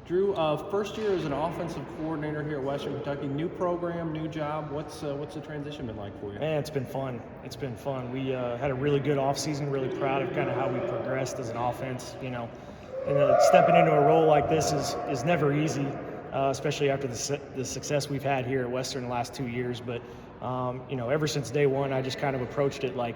Drew, first year as an offensive coordinator here at Western Kentucky, new program, new job. What's the transition been like for you? Man, it's been fun. It's been fun. We had a really good offseason, really proud of kind of how we progressed as an offense, And stepping into a role like this is never easy, especially after the success we've had here at Western the last 2 years. But, ever since day one, I just kind of approached it like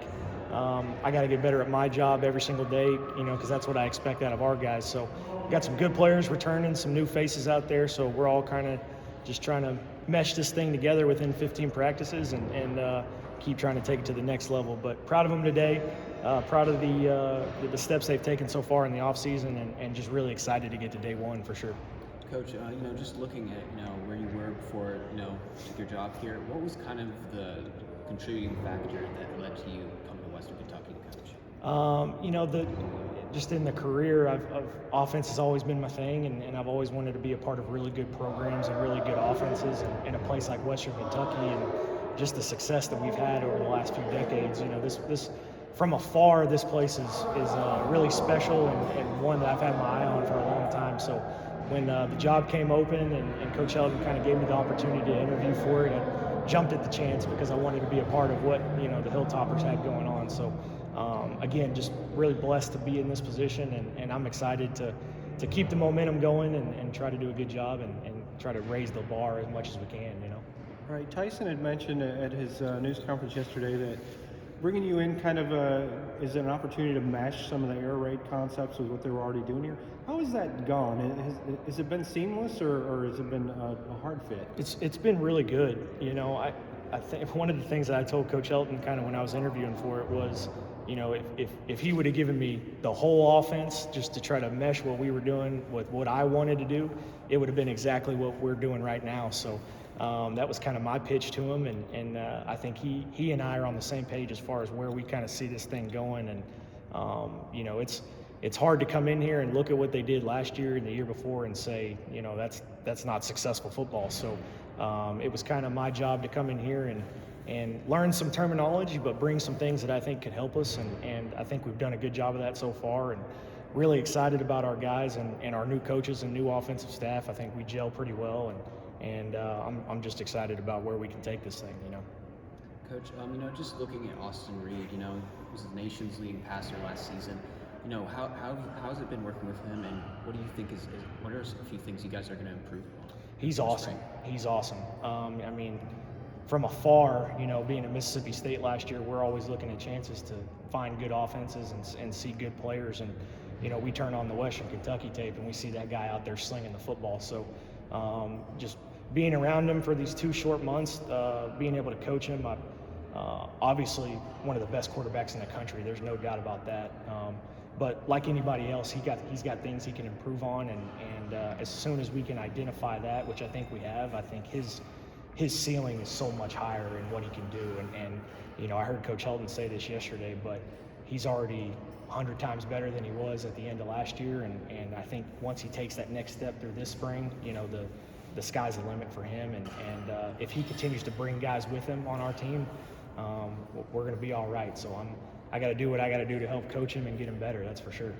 I got to get better at my job every single day, because that's what I expect out of our guys. So we got some good players returning, some new faces out there. So we're all kind of just trying to mesh this thing together within 15 practices and keep trying to take it to the next level. But proud of them today, proud of the steps they've taken so far in the offseason, and just really excited to get to day one for sure. Coach, just looking at where you were before took your job here, what was kind of the contributing factor that led to you coming to Western Kentucky to coach? Just in the career, offense has always been my thing, and I've always wanted to be a part of really good programs and really good offenses in a place like Western Kentucky, and just the success that we've had over the last few decades. This from afar, this place is really special and one that I've had my eye on for a long time. So when the job came open and Coach Helton kind of gave me the opportunity to interview for it, I jumped at the chance because I wanted to be a part of what the Hilltoppers had going on. So again, just really blessed to be in this position, and I'm excited to keep the momentum going and try to do a good job and try to raise the bar as much as we can. Right. Tyson had mentioned at his news conference yesterday that bringing you in kind of is an opportunity to mesh some of the air raid concepts with what they were already doing here. How has that gone? Has it been seamless or has it been a hard fit? It's been really good. I think one of the things that I told Coach Helton kind of when I was interviewing for it was, if he would have given me the whole offense just to try to mesh what we were doing with what I wanted to do, it would have been exactly what we're doing right now. So that was kind of my pitch to him, and I think he and I are on the same page as far as where we kind of see this thing going. And it's hard to come in here and look at what they did last year and the year before and say, that's not successful football. So it was kind of my job to come in here and learn some terminology, but bring some things that I think could help us. And I think we've done a good job of that so far, and really excited about our guys and our new coaches and new offensive staff. I think we gel pretty well, and I'm just excited about where we can take this thing. Coach, just looking at Austin Reed, he was the nation's leading passer last season. How's it been working with him, and what do you think what are a few things you guys are going to improve on? He's awesome. He's awesome. From afar, being at Mississippi State last year, we're always looking at chances to find good offenses and see good players. And, we turn on the Western Kentucky tape and we see that guy out there slinging the football. So just being around him for these 2 short months, being able to coach him, obviously one of the best quarterbacks in the country. There's no doubt about that. But like anybody else, he's got things he can improve on, and as soon as we can identify that, which I think we have, I think his ceiling is so much higher in what he can do. And I heard Coach Helton say this yesterday, but he's already 100 times better than he was at the end of last year. And I think once he takes that next step through this spring, the sky's the limit for him. And if he continues to bring guys with him on our team, we're going to be all right. So I got to do what I got to do to help coach him and get him better. That's for sure.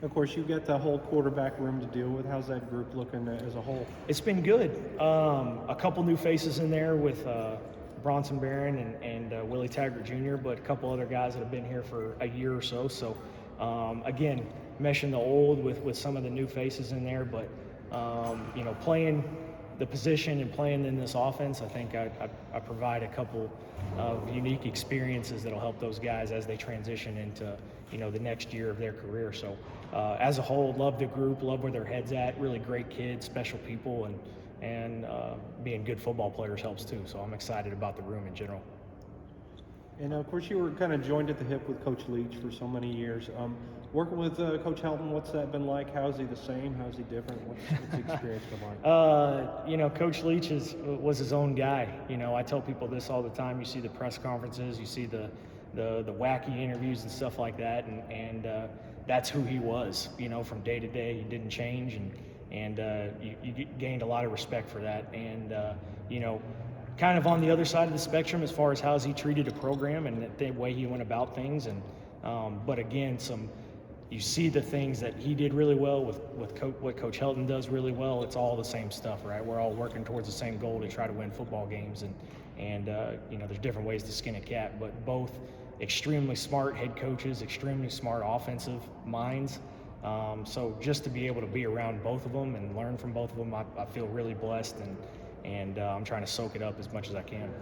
Of course, you've got the whole quarterback room to deal with. How's that group looking as a whole? It's been good. A couple new faces in there with Bronson Barron and Willie Taggart Jr., but a couple other guys that have been here for a year or so. So, again, meshing the old with some of the new faces in there. But, playing the position and playing in this offense, I think I provide a couple of unique experiences that'll help those guys as they transition into the next year of their career. So as a whole, love the group, love where their head's at. Really great kids, special people, and being good football players helps too. So I'm excited about the room in general. And of course, you were kind of joined at the hip with Coach Leach for so many years. Working with Coach Helton, what's that been like? How is he the same? How is he different? What's the experience been like? Coach Leach was his own guy. I tell people this all the time. You see the press conferences, you see the wacky interviews and stuff like that, and that's who he was. From day to day, he didn't change, and you gained a lot of respect for that. And kind of on the other side of the spectrum as far as how he treated a program and the way he went about things, and but again, some you see the things that he did really well with what Coach Helton does really well. It's all the same stuff, right? We're all working towards the same goal to try to win football games, and there's different ways to skin a cat, but both extremely smart head coaches, extremely smart offensive minds. So just to be able to be around both of them and learn from both of them, I feel really blessed, and I'm trying to soak it up as much as I can.